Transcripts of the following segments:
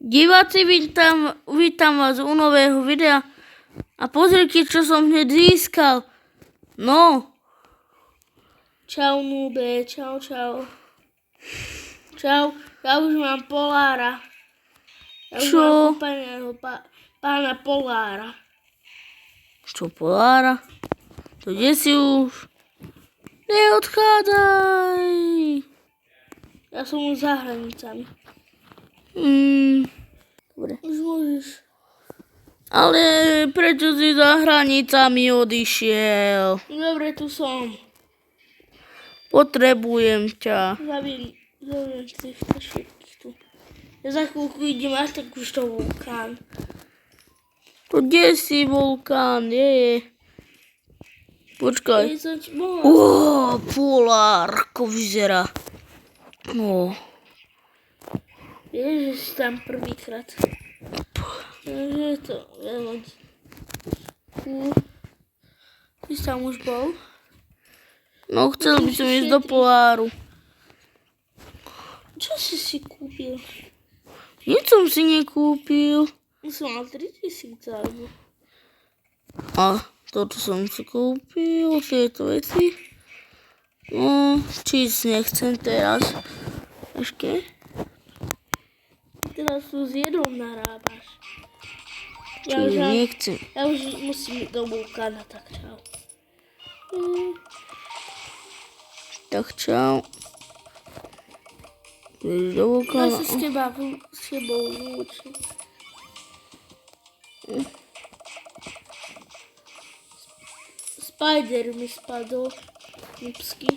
Diváci, vítam vás u nového videa a pozrite, čo som hneď získal. No. Čau, Nube, čau. Čau, ja už mám Polára. Čo? Mám pána Polára. Čo Polára? To kde si už? Neodchádzaj. Ja som už za hranicami. Dobre. Už môžeš. Ale prečo si za hranicami odišiel? Dobre, tu som. Potrebujem ťa. Zabím týchto všetkých tu. Ja za chvíľku idem až tak už to vulkán. To kde si vulkán? Je. Počkaj. Polár, ako vyzerá. Vieš, že si tam prvýkrát. Že je to veľmi. Ty si tam už bol? No, chcel by som ísť do Poláru. Čo si kúpil? Nič som si nekúpil. Som mal 3000 alebo. A toto som si kúpil, tieto veci. No, čísť nechcem teraz. Ešte. Teraz tu s jedlom narábaš. Nechcem. Ja už musím ísť do vulkána, tak čau. Tak čau. Ideš do vulkána. Ja sa s tebou lúčim. Spider mi spadol. Nipsky.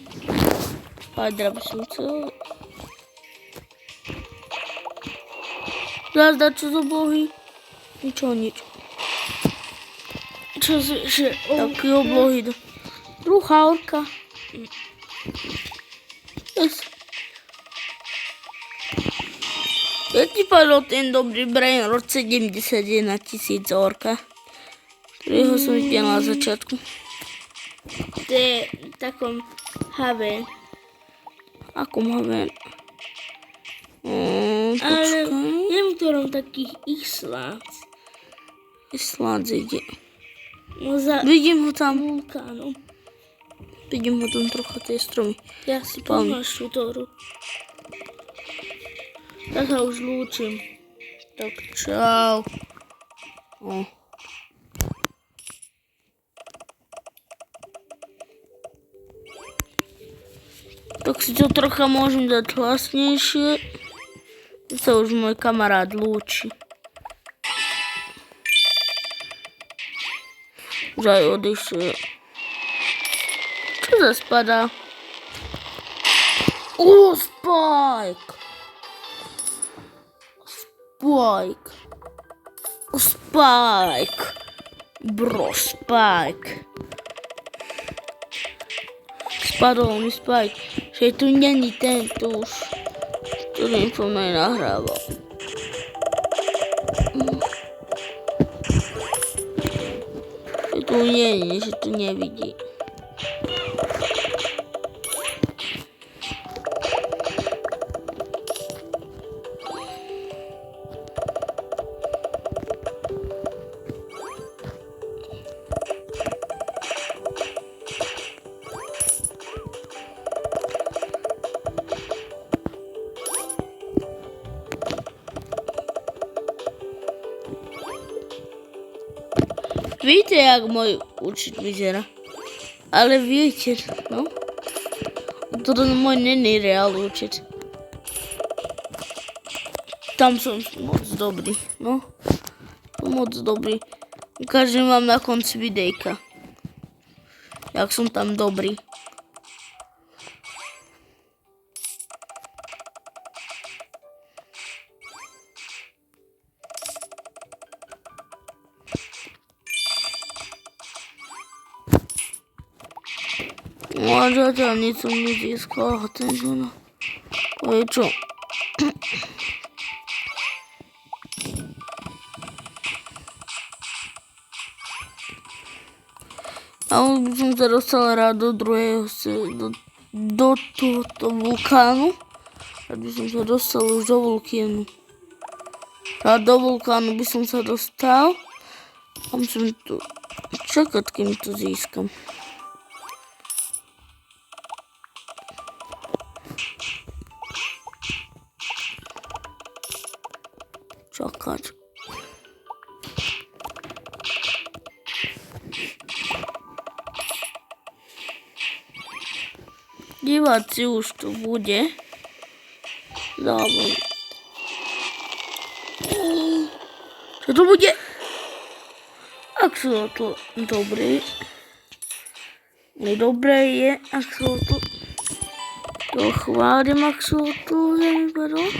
Spidera by som chcel. Zazda, čo zo bohy? Nič. Čo že taký oblohy. Druhá orka. Yes. Ja ti padol ten dobrý Brainrod 71 000 orka. Ktorého som videl na začiatku. To je v takom HV. Akom HV? Ale neviem, ktorom takých Island ide. No vidím ho tam. Vulkánom. Vidím ho tam trocha tie stromy. Ja si pomáš túto. Ja sa už lúčim. Tak čau. Tak si to trocha môžem dať hlasnejšie. Tu sa už môj kamarát lúči. Už aj odišiel. Čo sa spadá? Spike! Bro, Spike. Spadol mi Spike. Že tu není tento už, ktorým som aj nahrával. Že tu není, že tu nevidí. Víte, jak môj účet vyzerá? Ale viete, no? Toto môj není reál účet. Tam som moc dobrý, no? Moc dobrý. Ukážem vám na konci videjka. Jak som tam dobrý. No a zatiaľ nič som nezískal, ten žena. To je čo? A už by som sa dostal rád do druhého, do tohoto vulkánu. Rád by som sa dostal už do vulkánu. A do vulkánu by som sa dostal. A musím tu čakať, kým to získam. Čakať. Diváci už tu bude. Dávam. Čo to bude? Axolotl. Dobrý. Dobré je axolotl. To chválim axolotl, že mi padol.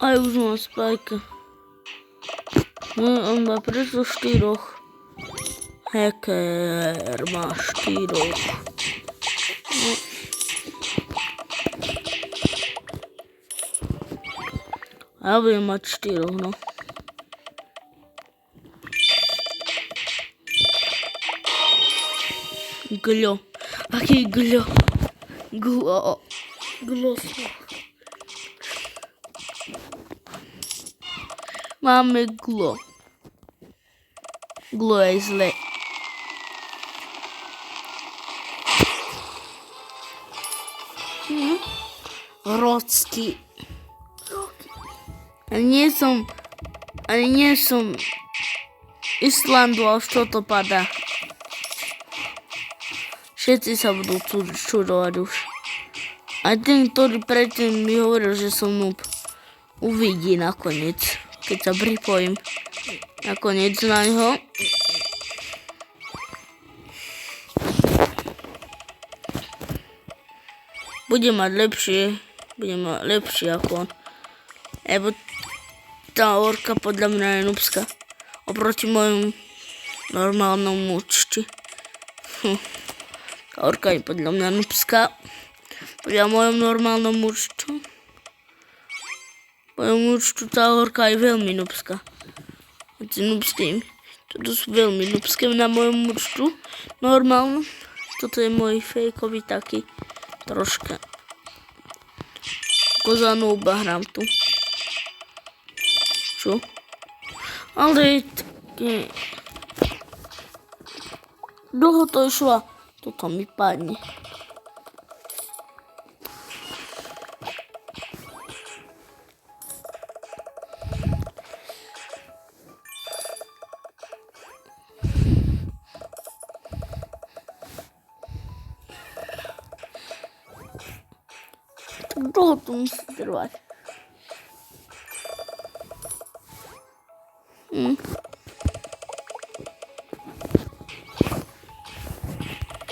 Aj už mám spajka. No, on má preto 4. Hacker má 4. No. Ja budem mať 4, no. Glo. Aký glo? Glo. Gloslo. Máme glo. Glo je zle. Rocky. Ale nie som Islandu, a čo to padá. Všetci sa budú čudovať už. A ten, ktorý predtým mi hovoril, že som noob, uvidí nakoniec, keď sa pripojím nakoniec na ňo. Budem mať lepšie ako on. Lebo tá orka podľa mňa je noobská. Oproti mojom normálnom účti. Tá orka je podľa mňa noobská. Podľa mojom normálnom účtu. Mojom účtu tá orka je veľmi noobská. Hoci noobským. Toto sú veľmi noobské na mojom účtu. Normálno. Toto je môj fejkový taký. Troška. Ako za nooba hrám tu. Čo? Ale také... Dlho to išlo a toto mi padne. Dlho to musí trvať.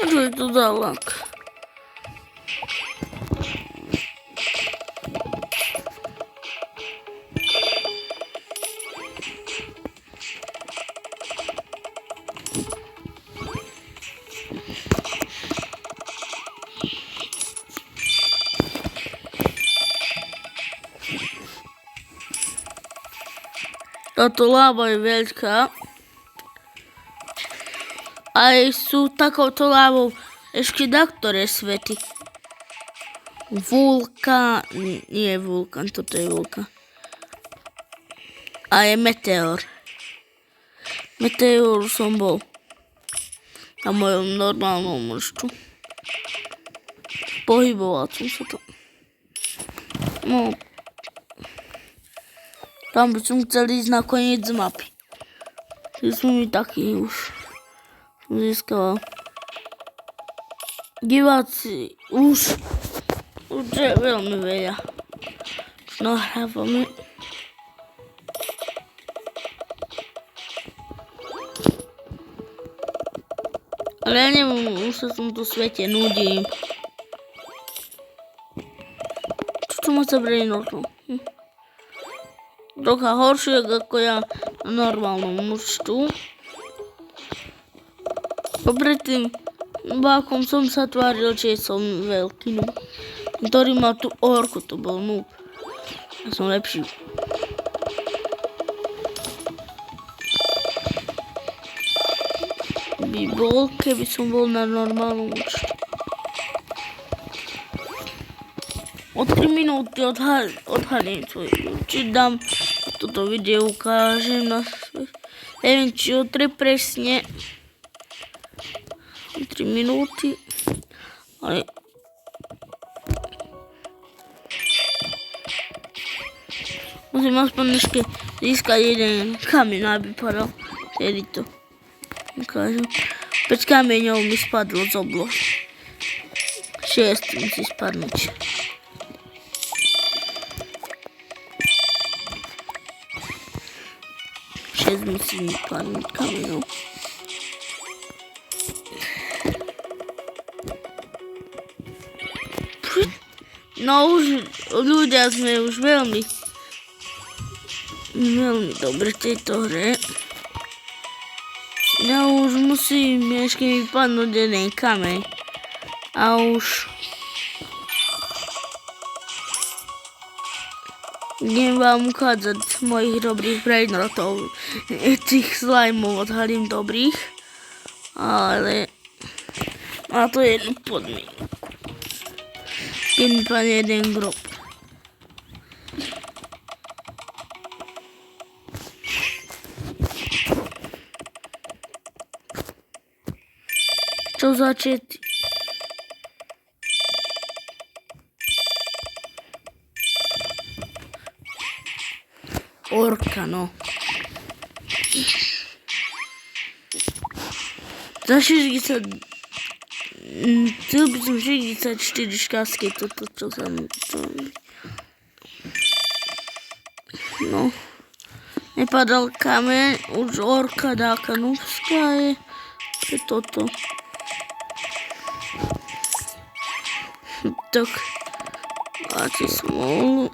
Čo je to za lak? Táto láva je veľká. Aj sú takouto lávou ešte ktoré svety. Vulkán, nie je vulkán, toto je vulkán. A je meteor. Meteor som bol na mojom normálnom účtu. Pohyboval som sa to. No. Tam by som chcel ísť na koniec mapy. Že som mi taký už získal. Diváci, už je veľmi veľa. Už nahrávame. Ale ja neviem, už sa v tomto svete nudím. Čo ma sa brejnotlo? Trocha horšie ako ja na normálnom účtu. Popredtým bákom som sa tváril, že som veľký noob. Ktorý mal tú orku, to bol noob. Ja som lepší. By bol, keby som bol na normálnom účtu. O 3 minúty odhalím svoj či dám toto video, ukážem na svoj. Neviem, či o 3 presne. 3 minúty. Ale musím aspoň ešte získať jeden kameň, aby padal. Tedy to ukážem. 5 kameňov mi spadlo z oblohy. 6 musí spadnúť. Musím padnúť kameňov. No už ľudia sme už veľmi dobre v tejto hre. Ja už musím ešte vypadnúť jeden kameň. A už idem vám ukázať mojich dobrých brainrotov. Tých slajmov odhalím dobrých. Ale má to jednu podmienku. Keď mi padne jeden grob. Čo začať? Orka, no. Za 60... Chcel by som 64 šťastky, toto čo sa mi... No. Nepadal kameň, už orka dáka nubská je. Pre toto. Tak. Máte smolu.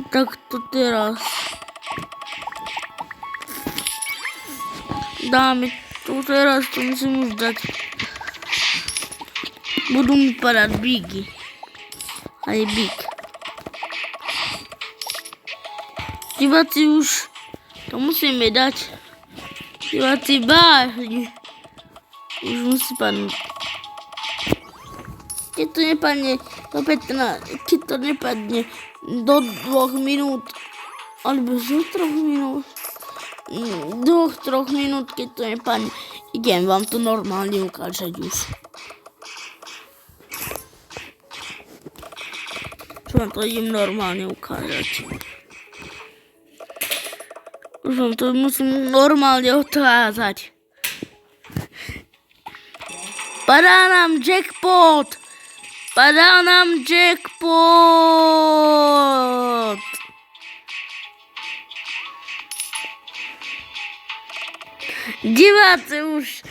Tak to teraz. Dáme to teraz, to musím už dať. Budú mi padať bigy. Aj big. Diváci už to musíme dať. Diváci vážne. Už musí padnúť. Keď to nepadne do 15, keď to nepadne do 2 minút, alebo zo 3 minút, 2-3 minút, keď to nepadne, idem vám to normálne ukážať už. Čo vám to idem normálne ukázať. Už vám to musím normálne ukázať. Padá nám jackpot! Padá nám jackpot! Diváci, už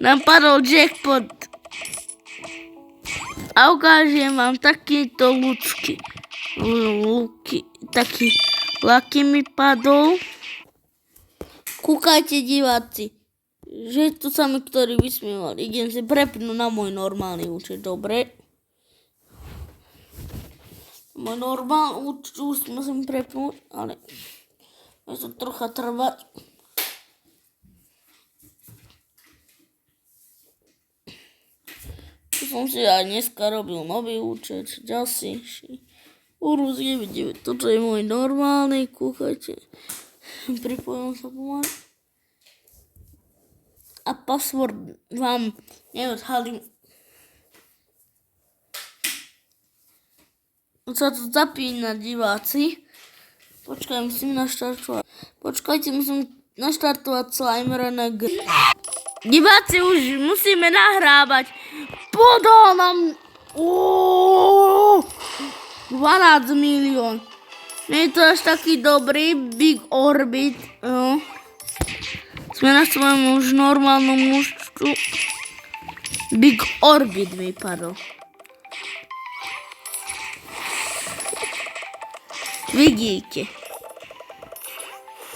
nám padol jackpot. A ukážem vám takýto ľudský. Taký laky mi padol. Kúkajte, diváci. Že to sa mi ktorý vysmieval. Idem si prepnúť na môj normálny účet, dobre? Môj normálny účet už musím prepnúť, ale bude to trocha trvať. Som si aj dneska robil nový účet, ďalší. Urus 99, toto je môj normálny, kúkajte. Pripojím sa pomaly. A password vám neodhalím. Sa to zapína, diváci. Musím naštartovať. Musím naštartovať Slimera na G. Diváci, už musíme nahrávať. Podal nám 12 milión. Nie je to až taký dobrý Big Orbit. No. Sme na svojom už normálnom účtu. Big Orbit vypadol. Vidíte.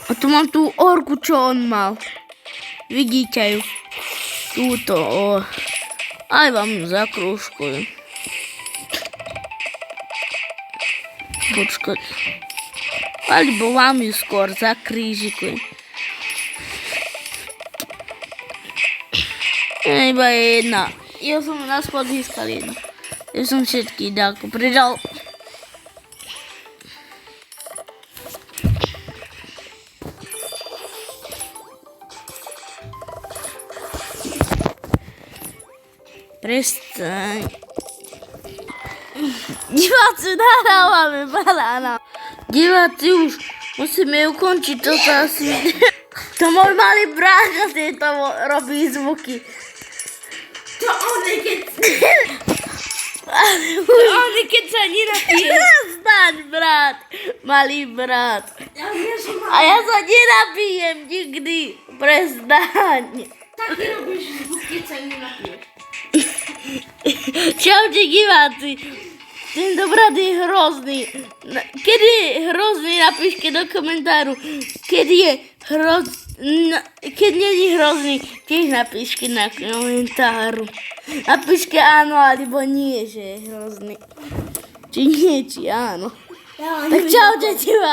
A tu mám tú orku, čo on mal. Vidíte ju. Túto. Aj vám ju zakrúžkujem. Počkať. Alebo vám ju skôr zakrížikujem. Iba ja som na schod získal jedno. Ja som všetky dáko pridal. Prestaň. Diváci, nahrávame banána. Diváci, už musíme ukončiť toto asi. To môj malý brácha tieto robí zvuky. To on je, keď... keď sa nenapije. Prestaň, brat. Malý brat. A ja sa nenapijem nikdy. Prestaň. Tak nerobíš zvuk, keď sa nenapiješ. Čaute diváci. Tento brat je hrozný. Keď je hrozný, napíšte do komentáru. Keď nie je hrozný, tiež napíšte na komentáru. Napíšte áno, alebo nie, že je hrozný. Či nie, či áno. Tak čaute diváci.